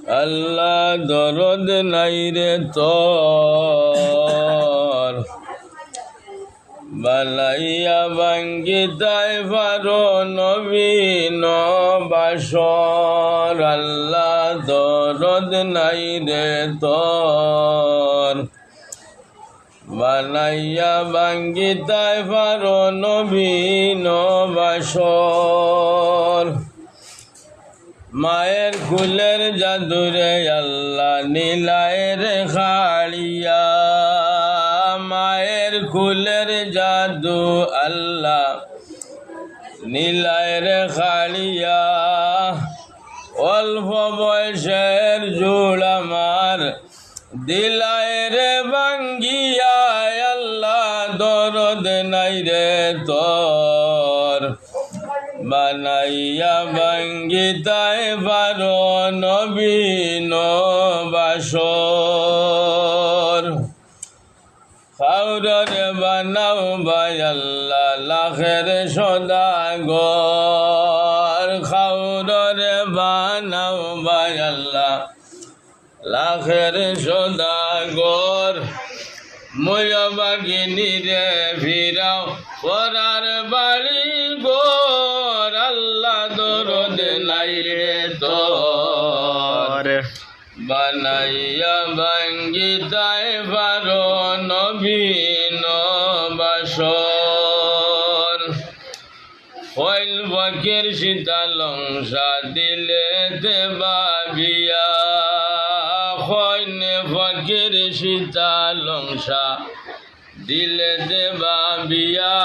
আল্লাহ দরদ নাই রে তোর বালাইয়া ভাঙ্গিতাই পারো নবীন বাসর আল্লাহ দরদ নাই রে তোর বানাইয়া ভাঙ্গিতাই পারো নবীন বাসর মায়ের কুলের জাদুরে আল্লাহ নীলায়ের খাড়িয়া মায়ের কুলের জাদু আল্লাহ নীলায়ের খাড়িয়া অল্প বয়সের জুড় আমার দিলায়ের ভাঙ্গিয়া আল্লাহ দরদ নাই রে তোর বানাইয়া ভাঙ্গিতাই পারো নবীন বাসর খাউরে বানাও ভাই আল্লাহ লাখের সদাগর খাউরে বানাও ভাই আল্লাহ লাখের সদাগর ময়া বাগিনী রে ফিরাও পরার বাড়ি গোর আল্লাহ দরদ নাই রে তোর বানাইয়া ভাঙ্গিতাই পারো নবীন বাসর হইল ফকির শীতালংসা দিলে তে বাবিয়া হইনে ফকির শীতালংসা দিলে দে বাবিয়া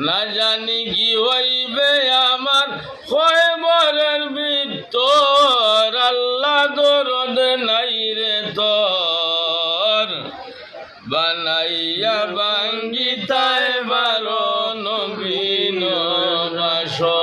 না জানি কি হইবে আমার খয়বরের ভিতর আল্লাহ দরদ নাই রে তোর বানাইয়া ভাঙ্গিতাই পারো নবীন বাসর।